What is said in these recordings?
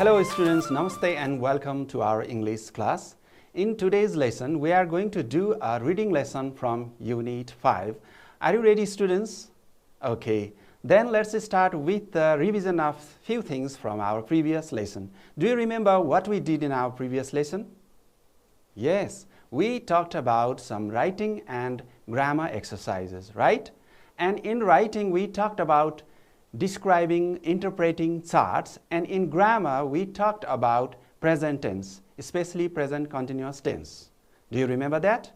Hello students, Namaste and welcome to our English class. In today's lesson, we are going to do a reading lesson from Unit 5. Are you ready students? Okay, then let's start with the revision of few things from our previous lesson. Do you remember what we did in our previous lesson? Yes, we talked about some writing and grammar exercises, right? And in writing, we talked about describing, interpreting charts, and in grammar, we talked about present tense, especially present continuous tense. Do you remember that?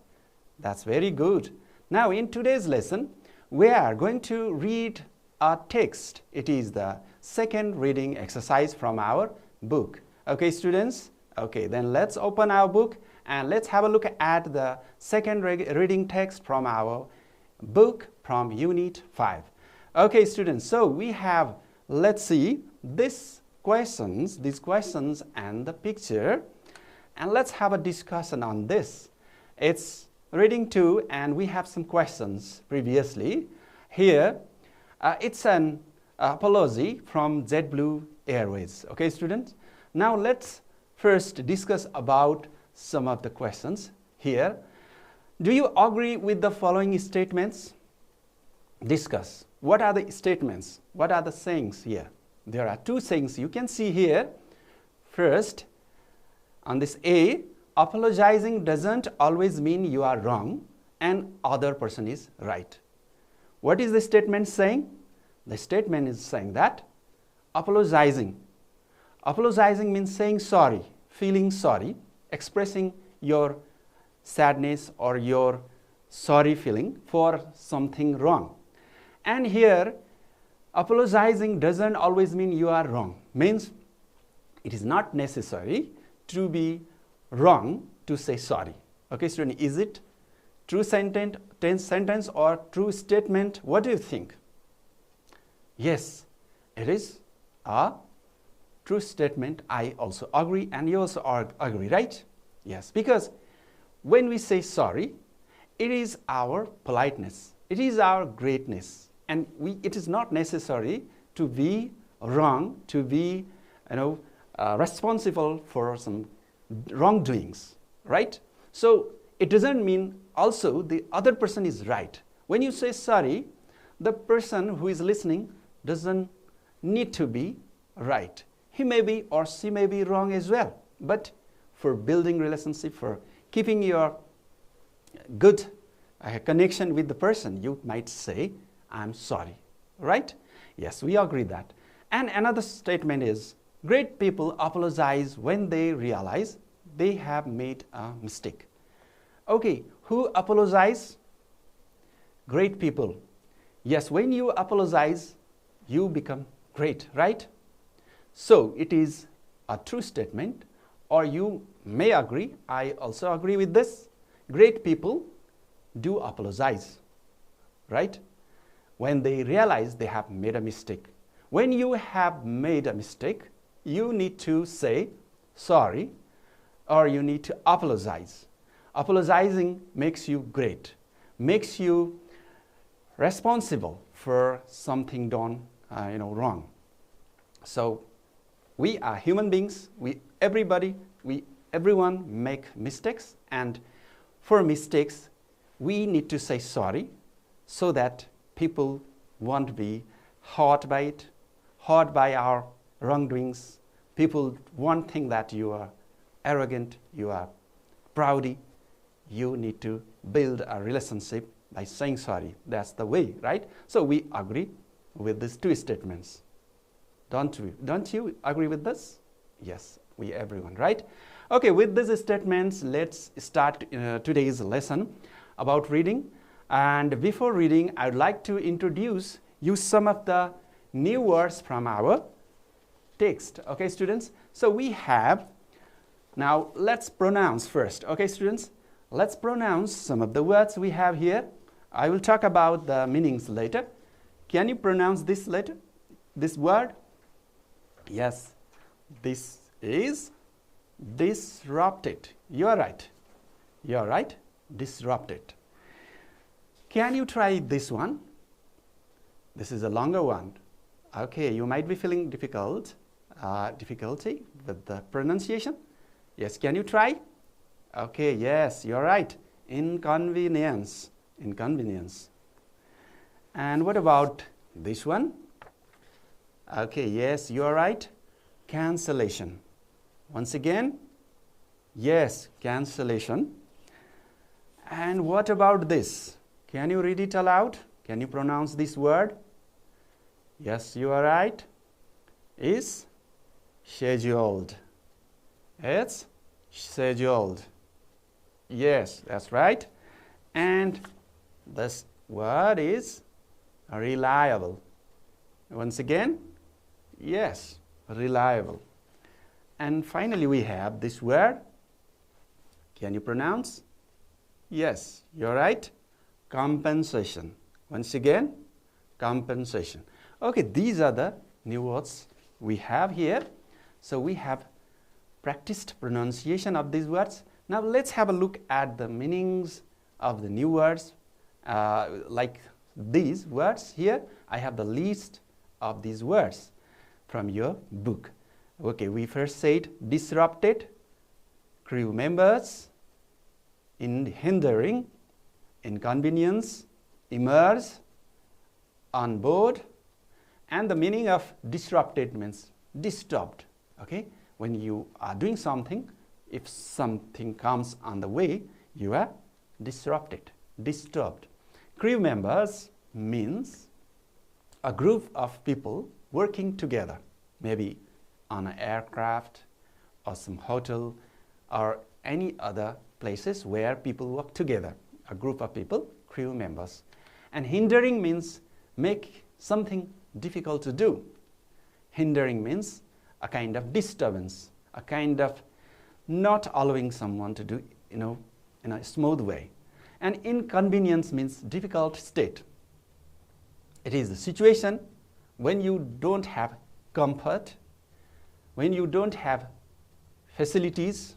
That's very good. Now, in today's lesson, we are going to read a text. It is the second reading exercise from our book. Okay, students? Okay, then let's open our book and let's have a look at the second reading text from our book from Unit 5. Okay, students, so we have, let's see, these questions and the picture, and let's have a discussion on this. It's reading 2, and we have some questions previously. Here, it's an apology from JetBlue Airways. Okay, students? Now, let's first discuss about some of the questions here. Do you agree with the following statements? Discuss. What are the statements? What are the sayings here? There are two sayings you can see here. First, on this A, apologizing doesn't always mean you are wrong and other person is right. What is the statement saying? The statement is saying that apologizing means saying sorry, feeling sorry, expressing your sadness or your sorry feeling for something wrong. And here, apologizing doesn't always mean you are wrong. Means it is not necessary to be wrong to say sorry. Okay, student, is it true sentence or true statement? What do you think? Yes, it is a true statement. I also agree, and you also agree, right? Yes, because when we say sorry, it is our politeness. It is our greatness. And it is not necessary to be wrong, to be responsible for some wrongdoings, right? So it doesn't mean also the other person is right. When you say sorry, the person who is listening doesn't need to be right. He may be or she may be wrong as well. But for building relationship, for keeping your good connection with the person, you might say, I'm sorry, right? Yes, we agree that. And another statement is, great people apologize when they realize they have made a mistake. Okay, who apologize? Great people. Yes, when you apologize, you become great, right? So it is a true statement, or you may agree, I also agree with this. Great people do apologize, right? When they realize they have made a mistake. When you have made a mistake, you need to say sorry or you need to apologize. Apologizing makes you great, makes you responsible for something done wrong. So we are human beings, everyone make mistakes, and for mistakes we need to say sorry so that people won't be hurt by it, hurt by our wrongdoings. People won't think that you are arrogant, you are proudy. You need to build a relationship by saying sorry. That's the way, right? So we agree with these two statements. Don't you agree with this? Yes, everyone, right? Okay, with these statements, let's start today's lesson about reading. And before reading, I would like to introduce you some of the new words from our text. Okay, students? So we have, now let's pronounce first. Okay, students? Let's pronounce some of the words we have here. I will talk about the meanings later. Can you pronounce this letter, this word? Yes, this is disrupted. You are right. You are right. Disrupted. Can you try this one? This is a longer one. Okay, you might be feeling difficult. difficulty with the pronunciation? Yes, can you try? Okay, yes, you're right. Inconvenience. Inconvenience. And what about this one? Okay, yes, you're right. Cancellation. Once again, yes, cancellation. And what about this? Can you read it aloud? Can you pronounce this word? Yes, you are right. Is scheduled. It's scheduled. Yes, that's right. And this word is reliable. Once again, yes, reliable. And finally, we have this word. Can you pronounce? Yes, you're right. Compensation. Once again, compensation. Okay, these are the new words we have here. So we have practiced pronunciation of these words. Now let's have a look at the meanings of the new words. Like these words here, I have the list of these words from your book. Okay, we first said disrupted, crew members, hindering, inconvenience, immerse, on board, and the meaning of disrupted means disturbed. Okay, when you are doing something, if something comes on the way, you are disrupted, disturbed. Crew members means a group of people working together, maybe on an aircraft or some hotel or any other places where people work together. A group of people, crew members. And hindering means make something difficult to do. Hindering means a kind of disturbance, a kind of not allowing someone to do, in a smooth way. And inconvenience means difficult state. It is the situation when you don't have comfort, when you don't have facilities,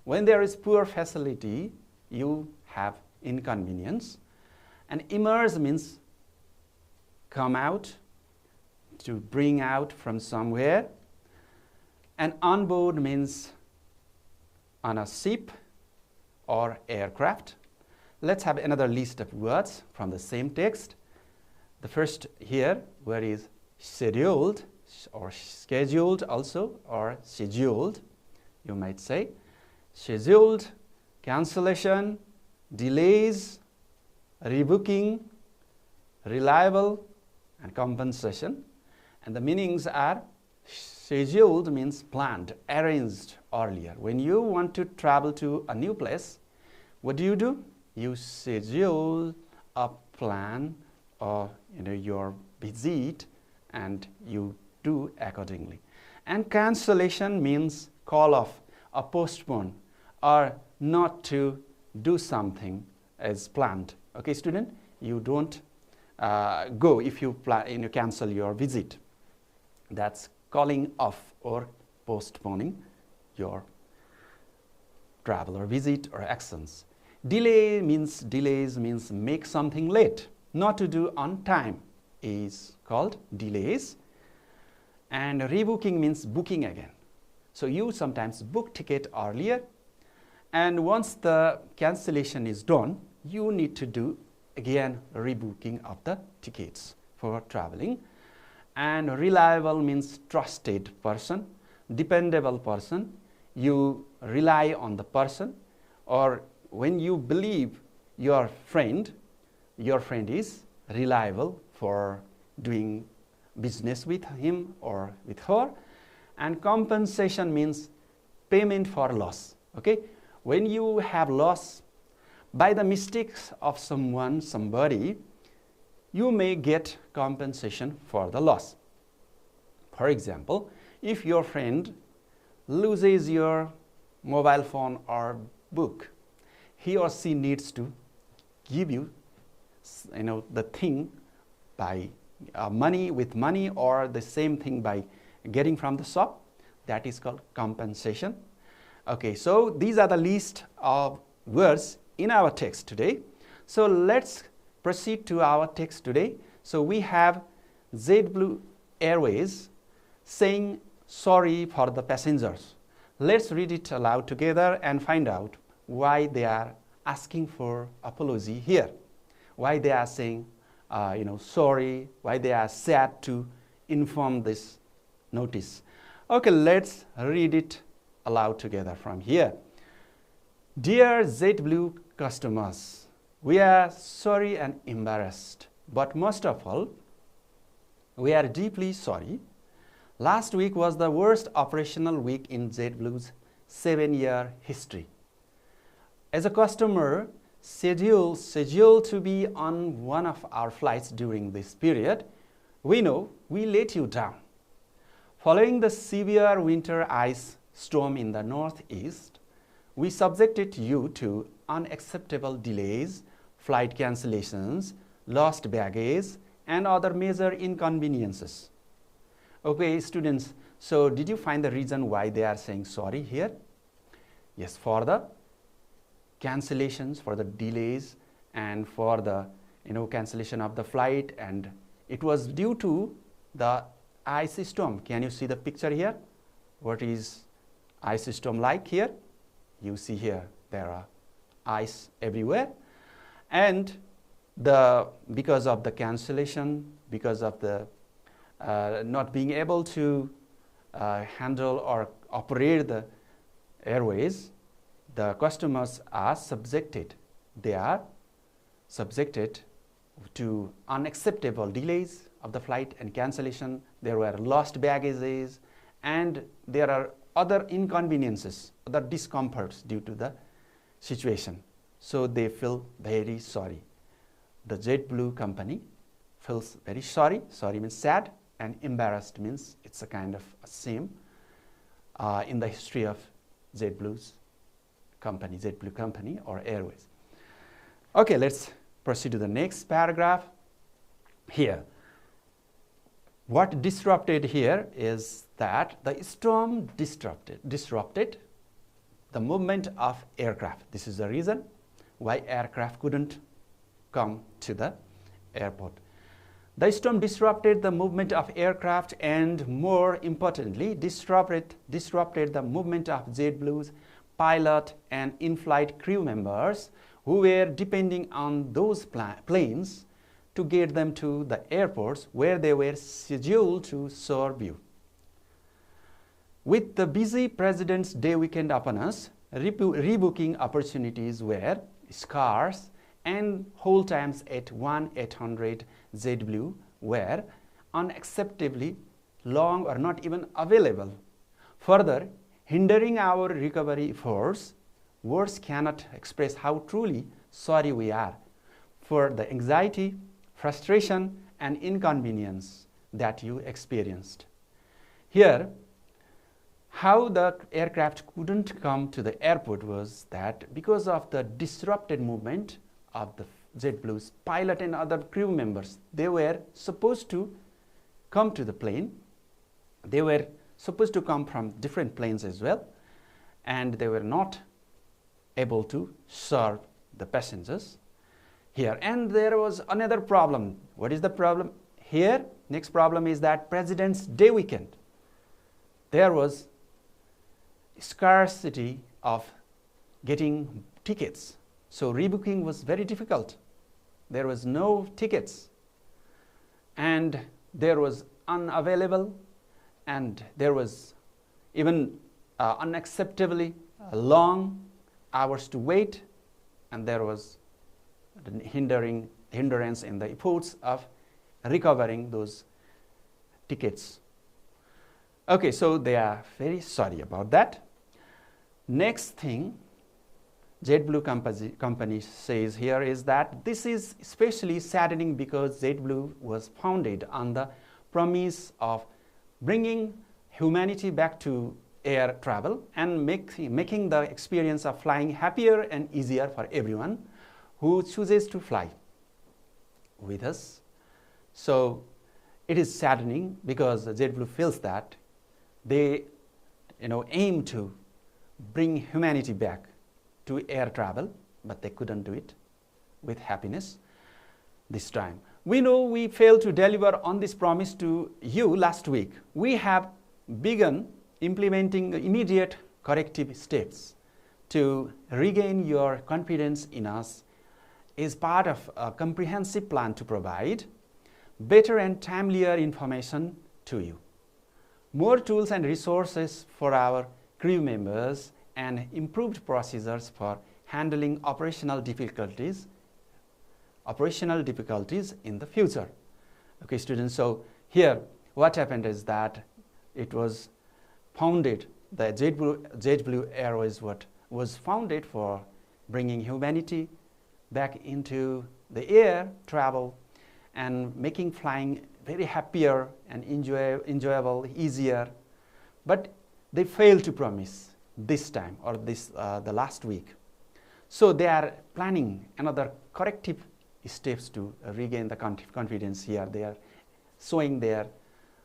when there is poor facility, you have inconvenience. And immerse means come out, to bring out from somewhere. And on board means on a ship or aircraft. Let's have another list of words from the same text. The first here word is scheduled or scheduled also, or scheduled, you might say. Scheduled, cancellation, delays, rebooking, reliable, and compensation. And the meanings are scheduled means planned, arranged earlier. When you want to travel to a new place, what do? You schedule a plan or your visit, and you do accordingly. And cancellation means call off or postpone or not to do something as planned. Okay, student, you don't go if you cancel your visit. That's calling off or postponing your travel or visit or actions. Delays means make something late, not to do on time is called delays. And rebooking means booking again. So you sometimes book ticket earlier, and once the cancellation is done, you need to do again rebooking of the tickets for traveling. And reliable means trusted person, dependable person. You rely on the person, or when you believe your friend is reliable for doing business with him or with her. And compensation means payment for loss. Okay, when you have loss by the mistakes of somebody, you may get compensation for the loss. For example, if your friend loses your mobile phone or book, he or she needs to give you, the thing by money with money, or the same thing by getting from the shop. That is called compensation. Okay, so these are the list of words in our text today. So let's proceed to our text today. So we have JetBlue Airways saying sorry for the passengers. Let's read it aloud together and find out why they are asking for apology here. Why they are saying, sorry, why they are sad to inform this notice. Okay, let's read it aloud together from here. Dear JetBlue customers, we are sorry and embarrassed, but most of all, we are deeply sorry. Last week was the worst operational week in JetBlue's 7-year history. As a customer scheduled to be on one of our flights during this period, we know we let you down. Following the severe winter ice storm in the northeast, we subjected you to unacceptable delays, flight cancellations, lost baggage, and other major inconveniences. Okay, students, so did you find the reason why they are saying sorry here? Yes, for the cancellations, for the delays, and for the cancellation of the flight, and it was due to the ice storm. Can you see the picture here? What is ice storm like here? You see here there are ice everywhere, and because of the cancellation, because of the not being able to handle or operate the airways, the customers are subjected. They are subjected to unacceptable delays of the flight and cancellation. There were lost baggages, and there are other inconveniences, other discomforts due to the situation. So they feel very sorry. The JetBlue company feels very sorry. Sorry means sad, and embarrassed means it's a kind of a shame in the history of JetBlue company or Airways. Okay, let's proceed to the next paragraph. Here, what disrupted here is that the storm disrupted the movement of aircraft. This is the reason why aircraft couldn't come to the airport. The storm disrupted the movement of aircraft, and more importantly, disrupted the movement of JetBlue's pilot and in-flight crew members who were depending on those planes to get them to the airports where they were scheduled to serve you. With the busy President's Day weekend upon us, rebooking opportunities were scarce, and hold times at 1-800 JetBlue were unacceptably long or not even available, further hindering our recovery efforts. Words cannot express how truly sorry we are for the anxiety, frustration, and inconvenience that you experienced. Here, how the aircraft couldn't come to the airport was that because of the disrupted movement of the JetBlue's pilot and other crew members, they were supposed to come to the plane. They were supposed to come from different planes as well, and they were not able to serve the passengers here. And there was another problem. What is the problem here? Next problem is that President's Day weekend, there was scarcity of getting tickets. So rebooking was very difficult. There was no tickets, and there was unavailable, and there was even unacceptably long hours to wait, and there was hindrance in the efforts of recovering those tickets. Okay, so they are very sorry about that. Next thing JetBlue company says here is that this is especially saddening because JetBlue was founded on the promise of bringing humanity back to air travel and making the experience of flying happier and easier for everyone who chooses to fly with us. So it is saddening because JetBlue feels that they aim to bring humanity back to air travel, but they couldn't do it with happiness this time. We know we failed to deliver on this promise to you last week. We have begin implementing immediate corrective steps to regain your confidence in us is part of a comprehensive plan to provide better and timelier information to you, more tools and resources for our crew members, and improved procedures for handling operational difficulties in the future. Okay, students, so here what happened is that it was founded, the JetBlue Airways was founded for bringing humanity back into the air travel and making flying very happier and enjoyable, easier. But they failed to promise this time or the last week. So they are planning another corrective steps to regain the confidence here. They are showing their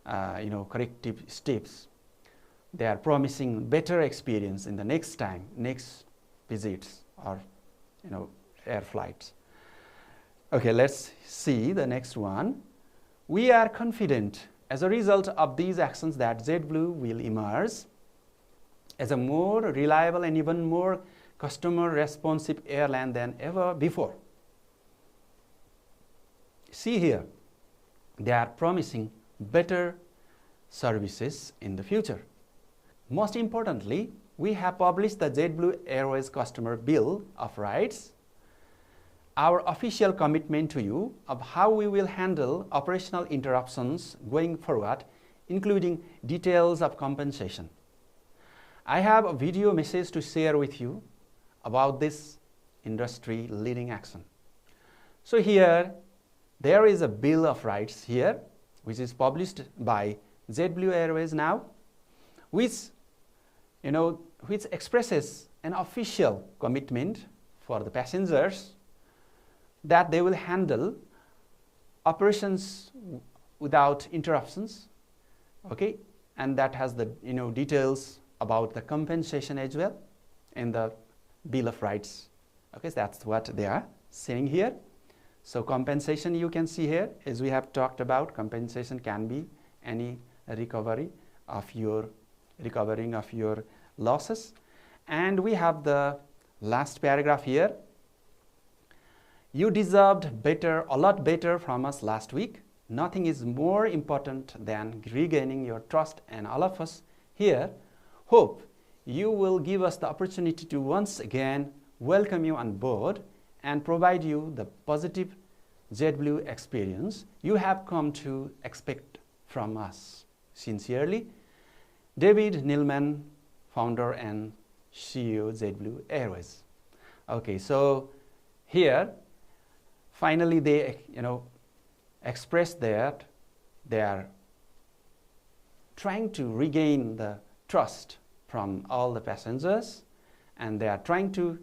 corrective steps. They are promising better experience in the next visits or air flights. Okay, let's see the next one. We are confident as a result of these actions that JetBlue will emerge as a more reliable and even more customer responsive airline than ever before. See here, they are promising better services in the future. Most importantly, we have published the JetBlue Airways Customer Bill of Rights, our official commitment to you of how we will handle operational interruptions going forward, including details of compensation. I have a video message to share with you about this industry-leading action. So here, there is a Bill of Rights here, which is published by JetBlue Airways now, which expresses an official commitment for the passengers that they will handle operations without interruptions, okay, and that has the details about the compensation as well in the Bill of Rights. Okay, so that's what they are saying here. So compensation, you can see here, as we have talked about, compensation can be any recovering of your losses. And we have the last paragraph here. You deserved better, a lot better from us last week. Nothing is more important than regaining your trust, and all of us here hope you will give us the opportunity to once again welcome you on board and provide you the positive JetBlue experience you have come to expect from us. Sincerely, David Neilman, founder and CEO JetBlue Airways. Okay, so here finally they express that they are trying to regain the trust from all the passengers, and they are trying to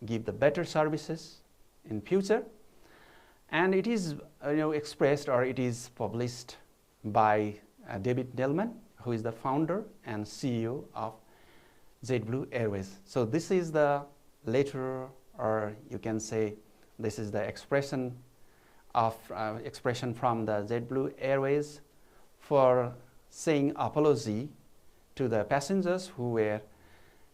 give the better services in future. And it is expressed, or it is published by David Neilman, who is the founder and CEO of JetBlue Airways. So this is the letter, or you can say this is the expression from the JetBlue Airways for saying apology to the passengers who were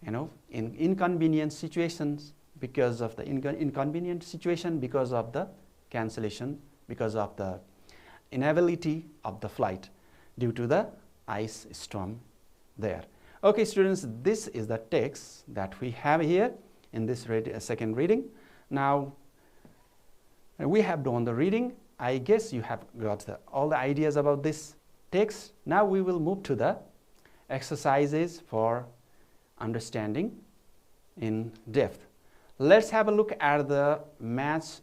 in inconvenient situations because of the inconvenient situation because of the cancellation, because of the inability of the flight due to the ice storm there. Okay, students, this is the text that we have here in this second reading. Now, we have done the reading. I guess you have got all the ideas about this text. Now we will move to the exercises for understanding in depth. Let's have a look at the match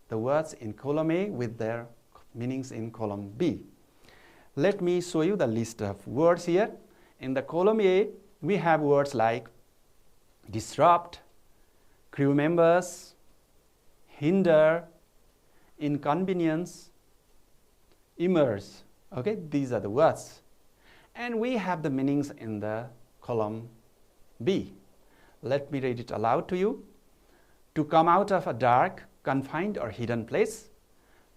the words in column A with their meanings in column B. Let me show you the list of words here. In the column A, we have words like disrupt, crew members, hinder, inconvenience, immerse. Okay, these are the words. And we have the meanings in the column B. Let me read it aloud to you. To come out of a dark, confined or hidden place,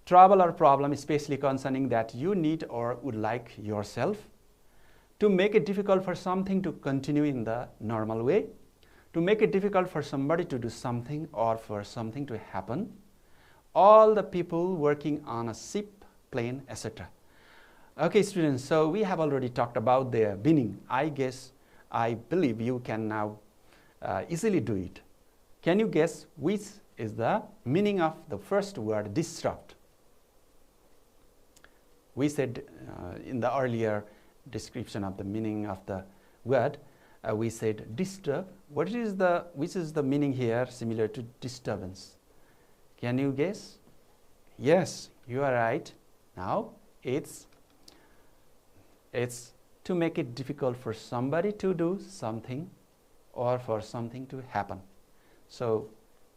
trouble or problem especially concerning that you need or would like yourself, to make it difficult for something to continue in the normal way, to make it difficult for somebody to do something or for something to happen, all the people working on a ship, plane, etc. Okay, students, so we have already talked about their meaning. I believe you can now easily do it. Can you guess which is the meaning of the first word, disrupt? We said in the earlier description of the meaning of the word, we said disturb. Which is the meaning here similar to disturbance? Can you guess? Yes, you are right. Now it's to make it difficult for somebody to do something or for something to happen. So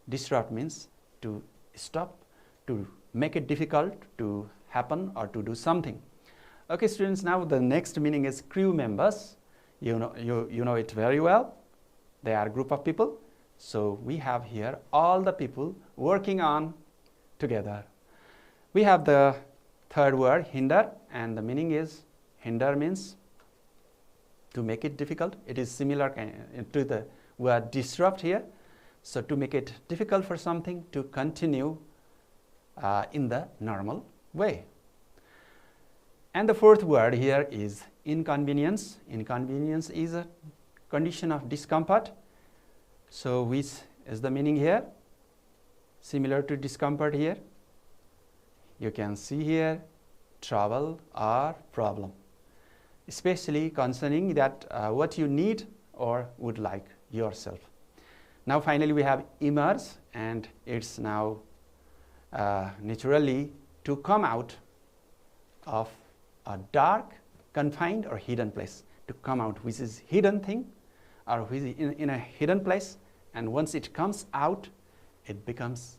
disrupt means to stop, to make it difficult to happen or to do something. Okay, students, now the next meaning is crew members. You know it very well. They are a group of people. So we have here all the people working on together. We have the third word, hinder, and the meaning is hinder means to make it difficult. It is similar to the word disrupt here. So to make it difficult for something to continue in the normal way. And the fourth word here is inconvenience. Inconvenience is a condition of discomfort. So which is the meaning here? Similar to discomfort here. You can see here trouble or problem, especially concerning that what you need or would like yourself. Now finally we have emerge, and it's now naturally to come out of a dark, confined or hidden place, to come out, which is hidden thing or which is in a hidden place, and once it comes out, it becomes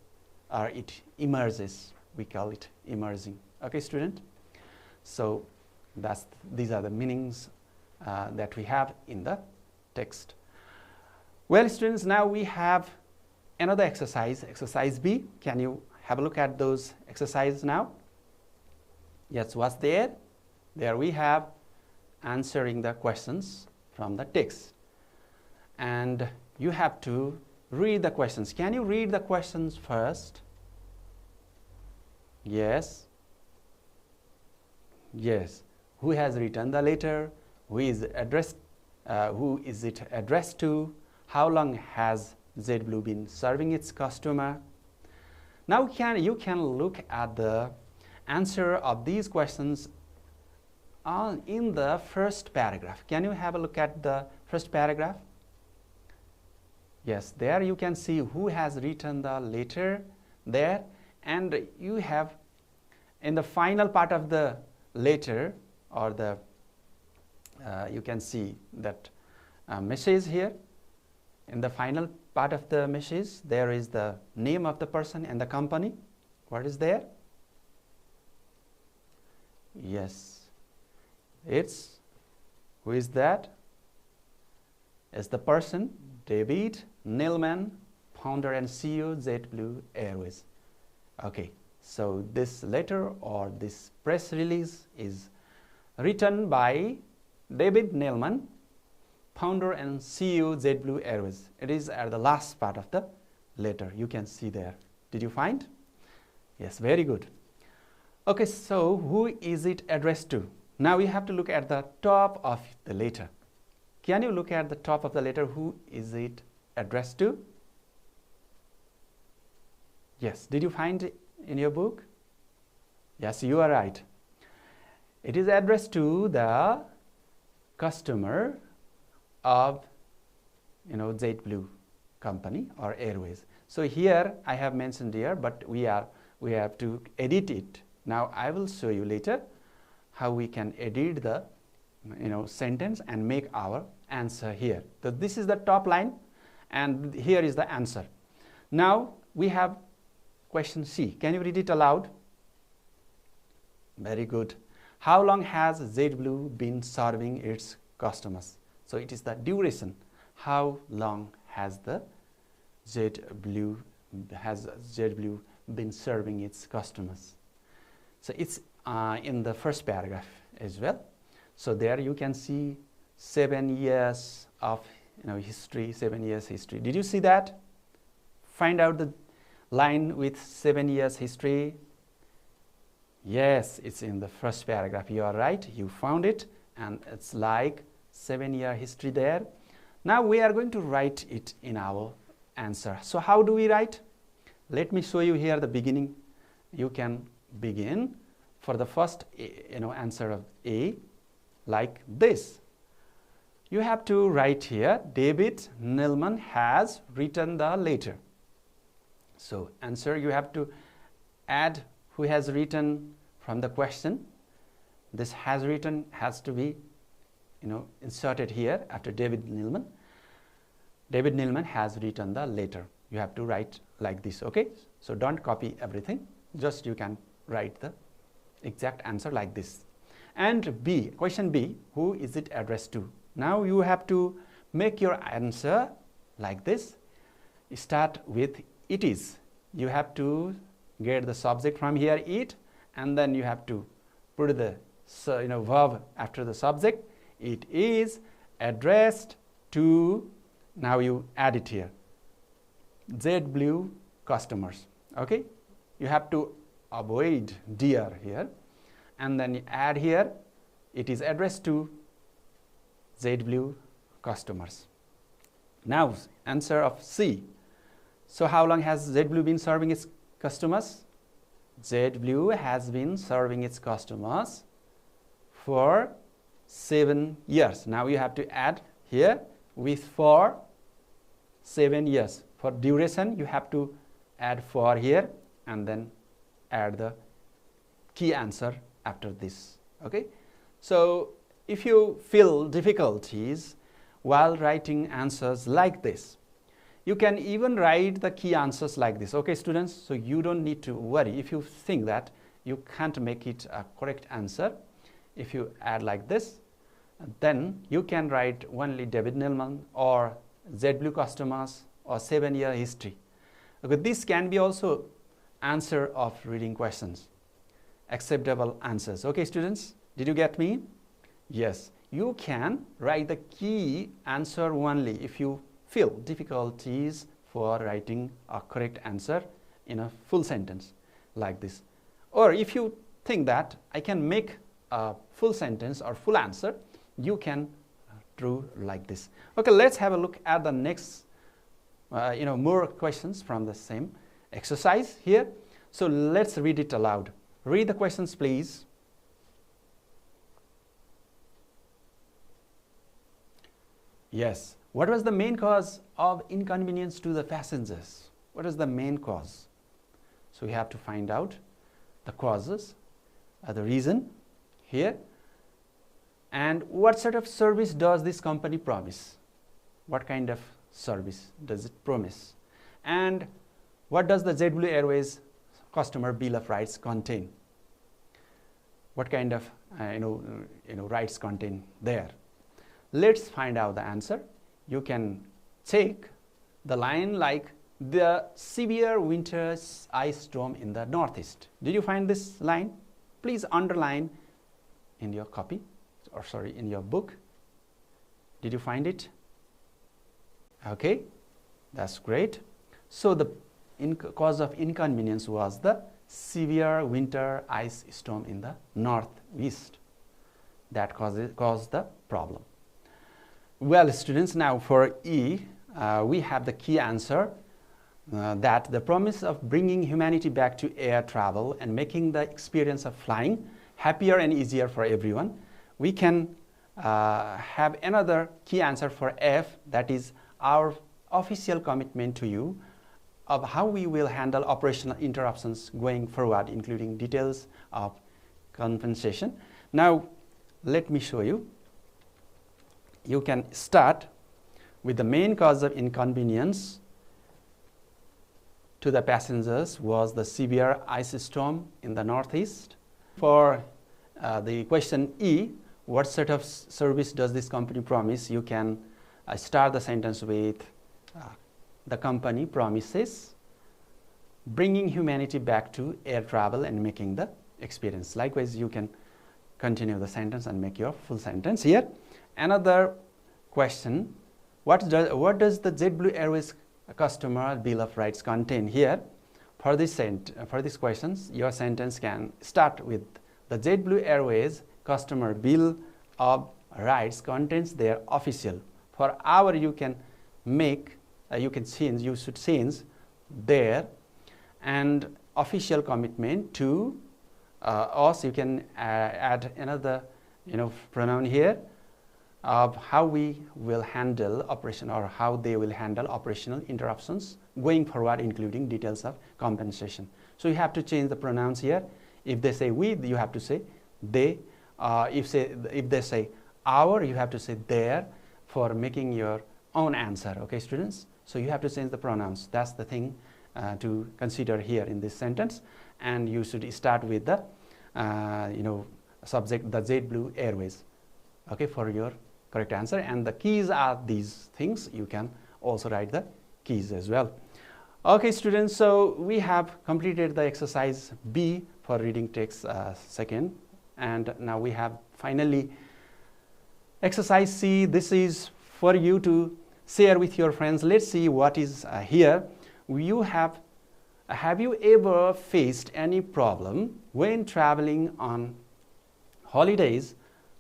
or it emerges. We call it emerging. Okay, student? So these are the meanings that we have in the text. Well, students, now we have another exercise, exercise B. Can you have a look at those exercises now? Yes, what's there? There we have answering the questions from the text. And you have to read the questions. Can you read the questions first? Yes. Yes. Who has written the letter? Who is it addressed to? How long has JetBlue been serving its customer? Now you can look at the answer of these questions in the first paragraph. Can you have a look at the first paragraph? Yes, there you can see who has written the letter there, and you have in the final part of the letter, or the you can see that message here. In the final part of the message, there is the name of the person and the company. What is there? Yes, it's, who is that? It's the person, David Neilman, founder and CEO, JetBlue Airways. Okay, so this letter or this press release is written by David Neilman, founder and CEO, JetBlue Airways. It is at the last part of the letter. You can see there. Did you find? Yes, very good. Okay, so who is it addressed to? Now we have to look at the top of the letter. Can you look at the top of the letter? Who is it addressed to? Yes, did you find it in your book? Yes, you are right. It is addressed to the customer of JetBlue company or Airways. So here I have mentioned here, but we have to edit it. Now I will show you later how we can edit the sentence and make our answer here. So this is the top line, and here is the answer. Now we have question C. Can you read it aloud? Very good. How long has JetBlue been serving its customers? So it is the duration. How long has the JetBlue been serving its customers? So it's in the first paragraph as well. So there you can see 7 years of history, 7 years history. Did you see that? Find out the line with 7 years history. Yes, it's in the first paragraph. You are right. You found it, and it's like 7-year history there. Now we are going to write it in our answer. So how do we write? Let me show you here the beginning. You can begin for the first answer of A like this. You have to write here, David Neilman has written the letter. So answer, you have to add who has written from the question. This has written has to be inserted here after David Neilman. David Neilman has written the letter. You have to write like this, okay? So don't copy everything. Just you can write the exact answer like this. And B, question B, who is it addressed to? Now you have to make your answer like this. Start with it is. You have to get the subject from here, it, and then you have to put the verb after the subject. It is addressed to, now you add it here, JetBlue customers. Okay, you have to avoid dear here, and then you add here, it is addressed to JetBlue customers. Now answer of C. So how long has JetBlue been serving its customers? JetBlue has been serving its customers for 7 years. Now you have to add here with for 7 years. For duration you have to add for here and then add the key answer after this. Okay, so if you feel difficulties while writing answers like this, you can even write the key answers like this. Okay, students, so you don't need to worry if you think that you can't make it a correct answer. If you add like this, then you can write only David Neilman or JetBlue customers or 7-year history. Okay, this can be also answer of reading questions, acceptable answers. Okay, students, did you get me? Yes, you can write the key answer only if you feel difficulties for writing a correct answer in a full sentence like this. Or if you think that I can make a full sentence or full answer, you can do like this. Okay, let's have a look at the next more questions from the same exercise here. So let's read it aloud. Read the questions, please. Yes. What was the main cause of inconvenience to the passengers? What is the main cause? So we have to find out the causes, the reason here. And what sort of service does this company promise? What kind of service does it promise? And what does the JetBlue Airways customer bill of rights contain? What kind of rights contain there? Let's find out the answer. You can take the line like the severe winter ice storm in the northeast. Did you find this line? Please underline in your copy, or sorry, in your book. Did you find it? Okay, that's great. So the cause of inconvenience was the severe winter ice storm in the northeast. That caused the problem. Well, students, now for E, we have the key answer that the promise of bringing humanity back to air travel and making the experience of flying happier and easier for everyone. We can have another key answer for F, that is our official commitment to you of how we will handle operational interruptions going forward, including details of compensation. Now, let me show you. You can start with the main cause of inconvenience to the passengers was the severe ice storm in the northeast. For the question E, what sort of service does this company promise? You can start the sentence with the company promises bringing humanity back to air travel and making the experience. Likewise, you can continue the sentence and make your full sentence here. Another question, what does the JetBlue Airways customer bill of rights contain? Here for this questions, your sentence can start with the JetBlue Airways customer bill of rights contains their official. For our, you can make you should change their and official commitment to us. You can add another pronoun here of how we will handle operation, or how they will handle operational interruptions going forward, including details of compensation. So you have to change the pronouns here. If they say we, you have to say they. If they say our, you have to say their for making your own answer. Okay, students? So you have to change the pronouns. That's the thing to consider here in this sentence. And you should start with the subject, the JetBlue Airways, okay, for your correct answer. And the keys are these things. You can also write the keys as well. Okay, students, so we have completed the exercise B for reading text second, and now we have finally exercise C. This is for you to share with your friends. Let's see what is here. Have you ever faced any problem when traveling on holidays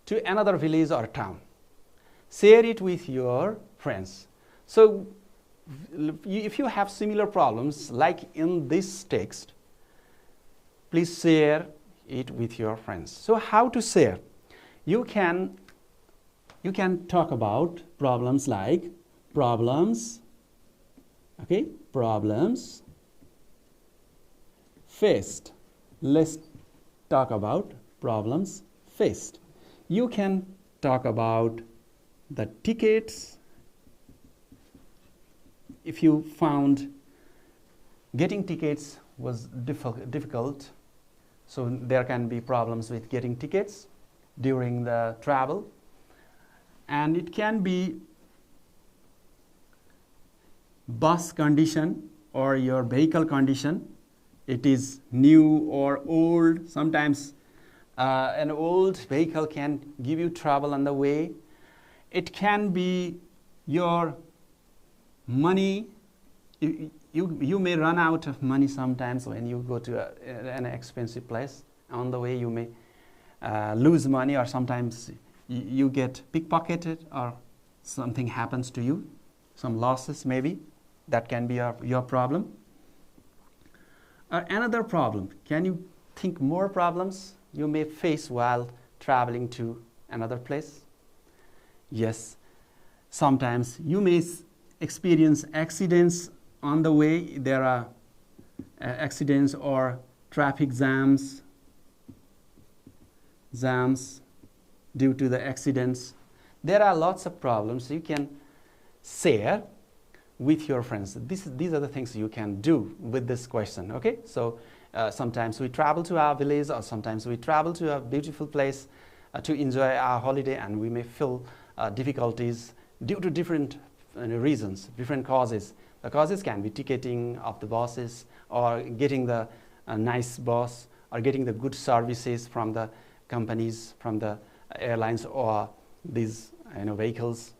to another village or town? Share it with your friends. So if you have similar problems like in this text, please share it with your friends. So how to share? You can talk about problems like problems faced. Let's talk about problems faced. You can talk about the tickets. If you found getting tickets was difficult, so there can be problems with getting tickets during the travel. And it can be bus condition or your vehicle condition. It is new or old. Sometimes an old vehicle can give you trouble on the way. It can be your money. You may run out of money sometimes when you go to an expensive place. On the way you may lose money, or sometimes you get pickpocketed or something happens to you, some losses maybe. That can be your problem. Another problem, can you think more problems you may face while traveling to another place? Yes, sometimes you may experience accidents on the way. There are accidents or traffic jams due to the accidents. There are lots of problems you can share with your friends. These are the things you can do with this question. Okay, so sometimes we travel to our village, or sometimes we travel to a beautiful place to enjoy our holiday, and we may feel difficulties due to different reasons, different causes. The causes can be ticketing of the buses, or getting the nice bus, or getting the good services from the companies, from the airlines, or these vehicles.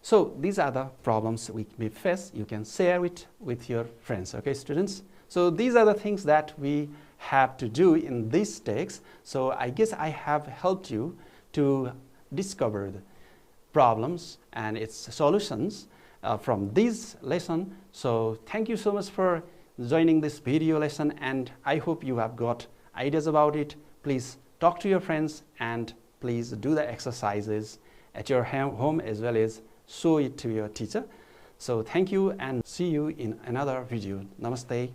So these are the problems we may face. You can share it with your friends. Okay, students? So these are the things that we have to do in this text. So I guess I have helped you to discover the problems and its solutions from this lesson. So thank you so much for joining this video lesson, and I hope you have got ideas about it. Please talk to your friends, and please do the exercises at your home, as well as show it to your teacher. So thank you, and see you in another video. Namaste.